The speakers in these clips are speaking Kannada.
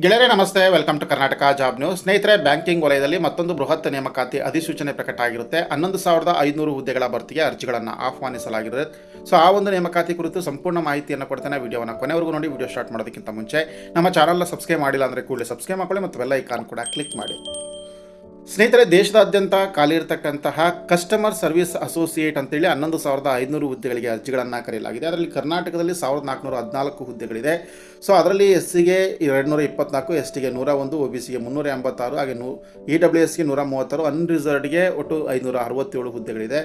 ಗೆಳೆಯರೇ ನಮಸ್ತೆ, welcome to Karnataka job news. ಸ್ನೇಹಿತರೆ, ಬ್ಯಾಂಕಿಂಗ್ ವಲಯದಲ್ಲಿ ಮತ್ತೊಂದು ಬೃಹತ್ ನೇಮಕಾತಿ ಅಧಿಸೂಚನೆ ಪ್ರಕಟ ಆಗಿರುತ್ತೆ. 11,500 ಹುದ್ದೆಗಳ ಭರ್ತಿಗೆ ಅರ್ಜಿಗಳನ್ನು ಆಹ್ವಾನಿಸಲಾಗಿರುತ್ತೆ. ಸೊ ಆ ಒಂದು ನೇಮಕಾತಿ ಕುರಿತು ಸಂಪೂರ್ಣ ಮಾಹಿತಿಯನ್ನು ಕೊಡ್ತೇನೆ. ವಿಡಿಯೋವನ್ನು ಕೊನೆವರೆಗೂ ನೋಡಿ. ವಿಡಿಯೋ ಸ್ಟಾರ್ಟ್ ಮಾಡೋದಕ್ಕಿಂತ ಮುಂಚೆ ನಮ್ಮ ಚಾನಲ್ನ ಸಬ್ಸ್ಕ್ರೈಬ್ ಮಾಡಿಲ್ಲ ಅಂದರೆ ಕೂಡಲೇ ಸಬ್ಸ್ಕ್ರೈಬ್ ಮಾಡ್ಕೊಳ್ಳಿ ಮತ್ತು ಬೆಲ್ ಐಕಾನ್ ಕೂಡ ಕ್ಲಿಕ್ ಮಾಡಿ. ಸ್ನೇಹಿತರೆ, ದೇಶದಾದ್ಯಂತ ಖಾಲಿ ಇರತಕ್ಕಂತಹ ಕಸ್ಟಮರ್ ಸರ್ವಿಸ್ ಅಸೋಸಿಯೇಟ್ ಅಂತೇಳಿ 11,500 ಹುದ್ದೆಗಳಿಗೆ ಅರ್ಜಿಗಳನ್ನು ಕರೆಯಲಾಗಿದೆ. ಅದರಲ್ಲಿ ಕರ್ನಾಟಕದಲ್ಲಿ 1,414 ಹುದ್ದೆಗಳಿದೆ. ಸೊ ಅದರಲ್ಲಿ ಎಸ್ಸಿಗೆ 224, ಎಸ್ಟಿಗೆ 101, ಒಬಿಸಿಗೆ 386, ಹಾಗೆ EWSಗೆ 136, ಅನ್ರಿಸರ್ವ್ಡ್ಗೆ ಒಟ್ಟು 567 ಹುದ್ದೆಗಳಿದೆ.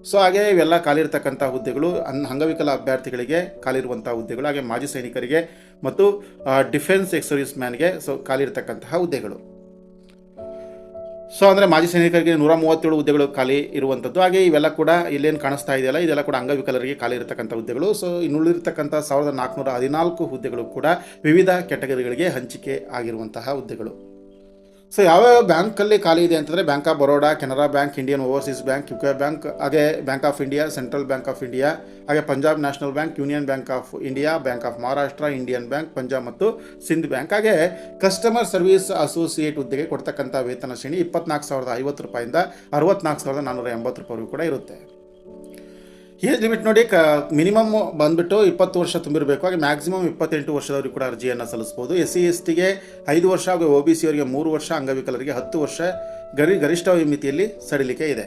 ಸೊ ಹಾಗೆ ಇವೆಲ್ಲ ಖಾಲಿ ಇರತಕ್ಕಂಥ ಹುದ್ದೆಗಳು ಅಂಗವಿಕಲ ಅಭ್ಯರ್ಥಿಗಳಿಗೆ ಖಾಲಿ ಇರುವಂಥ ಹುದ್ದೆಗಳು, ಹಾಗೆ ಮಾಜಿ ಸೈನಿಕರಿಗೆ ಮತ್ತು ಡಿಫೆನ್ಸ್ ಎಕ್ಸ್ ಸರ್ವಿಸ್ ಮ್ಯಾನ್ಗೆ ಖಾಲಿ ಇರತಕ್ಕಂತಹ ಹುದ್ದೆಗಳು. ಸೊ ಅಂದರೆ ಮಾಜಿ ಸೈನಿಕರಿಗೆ 137 ಹುದ್ದೆಗಳು ಖಾಲಿ ಇರುವಂಥದ್ದು. ಹಾಗೆ ಇವೆಲ್ಲ ಕೂಡ ಇಲ್ಲೇನು ಕಾಣಿಸ್ತಾ ಇದೆಯಲ್ಲ, ಇದೆಲ್ಲ ಕೂಡ ಅಂಗವಿಕಲರಿಗೆ ಖಾಲಿ ಇರತಕ್ಕಂಥ ಹುದ್ದೆಗಳು. ಸೊ ಇನ್ನುಳಿರ್ತಕ್ಕಂಥ 1,414 ಹುದ್ದೆಗಳು ಕೂಡ ವಿವಿಧ ಕ್ಯಾಟಗರಿಗಳಿಗೆ ಹಂಚಿಕೆ ಆಗಿರುವಂತಹ ಹುದ್ದೆಗಳು. ಸೊ ಯಾವ್ಯಾವ ಬ್ಯಾಂಕಲ್ಲಿ ಖಾಲಿ ಇದೆ ಅಂತಂದರೆ bank of Baroda, Canara bank, Indian overseas bank, UCO bank, ಹಾಗೆ bank of India, central bank of India, ಹಾಗೆ Punjab national bank, union bank of India, bank of Maharashtra, Indian bank, Punjab ಮತ್ತು ಸಿಂಧ್ ಬ್ಯಾಂಕ್. ಹಾಗೆ ಕಸ್ಟಮರ್ ಸರ್ವಿಸ್ ಅಸೋಸಿಯೇಟ್ ಹುದ್ದೆಗೆ ಕೊಡ್ತಕ್ಕಂಥ ವೇತನ ಶ್ರೇಣಿ 24,050 ರೂಪಾಯಿಂದ 64,480 ಕೂಡ ಇರುತ್ತೆ. ಏಜ್ ಲಿಮಿಟ್ ನೋಡಿ, ಮಿನಿಮಮ್ ಬಂದುಬಿಟ್ಟು 20 ವರ್ಷ ತುಂಬಿರಬೇಕು. ಹಾಗೆ ಮ್ಯಾಕ್ಸಿಮಮ್ 28 ವರ್ಷದವರಿಗೆ ಕೂಡ ಅರ್ಜಿಯನ್ನು ಸಲ್ಲಿಸ್ಬೋದು. SC/STಗೆ 5 ವರ್ಷ, ಹಾಗೂ OBC ಅವರಿಗೆ 3 ವರ್ಷ, ಅಂಗವಿಕಲರಿಗೆ 10 ವರ್ಷ ಗರಿಷ್ಠ ಮಿತಿಯಲ್ಲಿ ಸಡಿಲಿಕೆ ಇದೆ.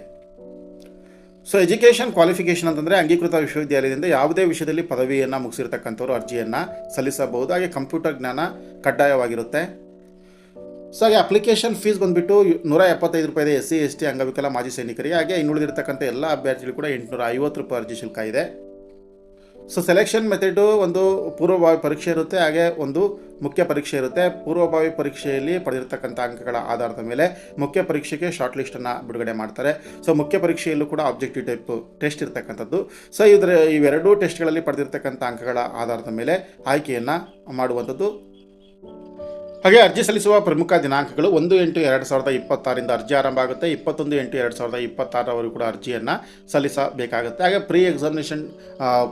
ಸೊ ಎಜುಕೇಷನ್ ಕ್ವಾಲಿಫಿಕೇಷನ್ ಅಂತಂದರೆ ಅಂಗೀಕೃತ ವಿಶ್ವವಿದ್ಯಾಲಯದಿಂದ ಯಾವುದೇ ವಿಷಯದಲ್ಲಿ ಪದವಿಯನ್ನು ಮುಗಿಸಿರ್ತಕ್ಕಂಥವ್ರು ಅರ್ಜಿಯನ್ನು ಸಲ್ಲಿಸಬಹುದು. ಹಾಗೆ ಕಂಪ್ಯೂಟರ್ ಜ್ಞಾನ ಕಡ್ಡಾಯವಾಗಿರುತ್ತೆ. ಸೊ ಹಾಗೆ ಅಪ್ಲಿಕೇಶನ್ ಫೀಸ್ ಬಂದುಬಿಟ್ಟು 175 ರೂಪಾಯಿ ಇದೆ SC/ST ಅಂಗವಿಕಲ ಮಾಜಿ ಸೈನಿಕರಿಗೆ. ಹಾಗೆ ಇನ್ನುಳಿದಿರ್ತಕ್ಕಂಥ ಎಲ್ಲ ಅಭ್ಯರ್ಥಿಗಳು ಕೂಡ 850 ರೂಪಾಯಿ ಅರ್ಜಿ ಶುಲ್ಕ ಇದೆ. ಸೊ ಸೆಲೆಕ್ಷನ್ ಮೆಥಡು ಒಂದು ಪೂರ್ವಭಾವಿ ಪರೀಕ್ಷೆ ಇರುತ್ತೆ, ಹಾಗೆ ಒಂದು ಮುಖ್ಯ ಪರೀಕ್ಷೆ ಇರುತ್ತೆ. ಪೂರ್ವಭಾವಿ ಪರೀಕ್ಷೆಯಲ್ಲಿ ಪಡೆದಿರ್ತಕ್ಕಂಥ ಅಂಕಗಳ ಆಧಾರದ ಮೇಲೆ ಮುಖ್ಯ ಪರೀಕ್ಷೆಗೆ ಶಾರ್ಟ್ ಲಿಸ್ಟನ್ನು ಬಿಡುಗಡೆ ಮಾಡ್ತಾರೆ. ಸೊ ಮುಖ್ಯ ಪರೀಕ್ಷೆಯಲ್ಲೂ ಕೂಡ ಆಬ್ಜೆಕ್ಟಿವ್ ಟೈಪ್ ಟೆಸ್ಟ್ ಇರ್ತಕ್ಕಂಥದ್ದು. ಸೊ ಇವೆರಡೂ ಟೆಸ್ಟ್ಗಳಲ್ಲಿ ಪಡೆದಿರ್ತಕ್ಕಂಥ ಅಂಕಗಳ ಆಧಾರದ ಮೇಲೆ ಆಯ್ಕೆಯನ್ನು ಮಾಡುವಂಥದ್ದು. ಹಾಗೆ ಅರ್ಜಿ ಸಲ್ಲಿಸುವ ಪ್ರಮುಖ ದಿನಾಂಕಗಳು 1/8/2026 ಅರ್ಜಿ ಆರಂಭ ಆಗುತ್ತೆ. 21/8/2026 ಕೂಡ ಅರ್ಜಿಯನ್ನು ಸಲ್ಲಿಸಬೇಕಾಗುತ್ತೆ. ಹಾಗೆ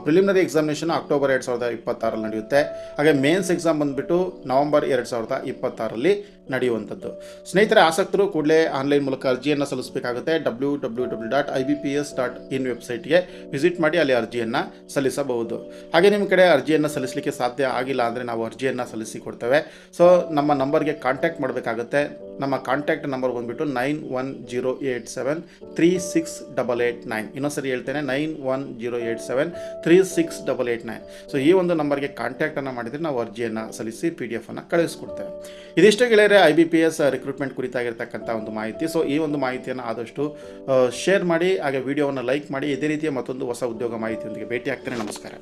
ಪ್ರಿಲಿಮಿನರಿ ಎಕ್ಸಾಮಿನೇಷನ್ ಅಕ್ಟೋಬರ್ 2026 ನಡೆಯುತ್ತೆ. ಹಾಗೆ ಮೇನ್ಸ್ ಎಕ್ಸಾಮ್ ಬಂದುಬಿಟ್ಟು ನವೆಂಬರ್ 2026 ನಡೆಯುವಂಥದ್ದು. ಸ್ನೇಹಿತರೆ, ಆಸಕ್ತರು ಕೂಡಲೇ ಆನ್ಲೈನ್ ಮೂಲಕ ಅರ್ಜಿಯನ್ನು ಸಲ್ಲಿಸಬೇಕಾಗುತ್ತೆ. www.ibps.in ವೆಬ್ಸೈಟ್ಗೆ ವಿಸಿಟ್ ಮಾಡಿ ಅಲ್ಲಿ ಅರ್ಜಿಯನ್ನು ಸಲ್ಲಿಸಬಹುದು. ಹಾಗೆ ನಿಮ್ಮ ಕಡೆ ಅರ್ಜಿಯನ್ನು ಸಲ್ಲಿಸಲಿಕ್ಕೆ ಸಾಧ್ಯ ಆಗಿಲ್ಲ ಅಂದರೆ ನಾವು ಅರ್ಜಿಯನ್ನು ಸಲ್ಲಿಸಿಕೊಡ್ತೇವೆ. ಸೊ ನಮ್ಮ ನಂಬರ್ಗೆ ಕಾಂಟ್ಯಾಕ್ಟ್ ಮಾಡಬೇಕಾಗುತ್ತೆ. ನಮ್ಮ ಕಾಂಟ್ಯಾಕ್ಟ್ ನಂಬರ್ ಬಂದುಬಿಟ್ಟು 9108736889. ಇನ್ನೊಂದ್ಸರಿ ಹೇಳ್ತೇನೆ, 9108736889. ಸೊ ಈ ಒಂದು ನಂಬರ್ಗೆ ಕಾಂಟ್ಯಾಕ್ಟನ್ನು ಮಾಡಿದರೆ ನಾವು ಅರ್ಜಿಯನ್ನು ಸಲ್ಲಿಸಿ PDF ಕಳಿಸ್ಕೊಡ್ತೇವೆ. ಇದಿಷ್ಟು ಗೆಳೆಯರೆ IBPS ರಿಕ್ರೂಟ್ಮೆಂಟ್ ಕುರಿತಾಗಿರ್ತಕ್ಕಂಥ ಒಂದು ಮಾಹಿತಿ. ಸೊ ಈ ಒಂದು ಮಾಹಿತಿಯನ್ನು ಆದಷ್ಟು ಶೇರ್ ಮಾಡಿ, ಹಾಗೆ ವಿಡಿಯೋವನ್ನು ಲೈಕ್ ಮಾಡಿ. ಇದೇ ರೀತಿಯ ಮತ್ತೊಂದು ಹೊಸ ಉದ್ಯೋಗ ಮಾಹಿತಿಯೊಂದಿಗೆ ಭೇಟಿ ಆಗ್ತೇನೆ. ನಮಸ್ಕಾರ.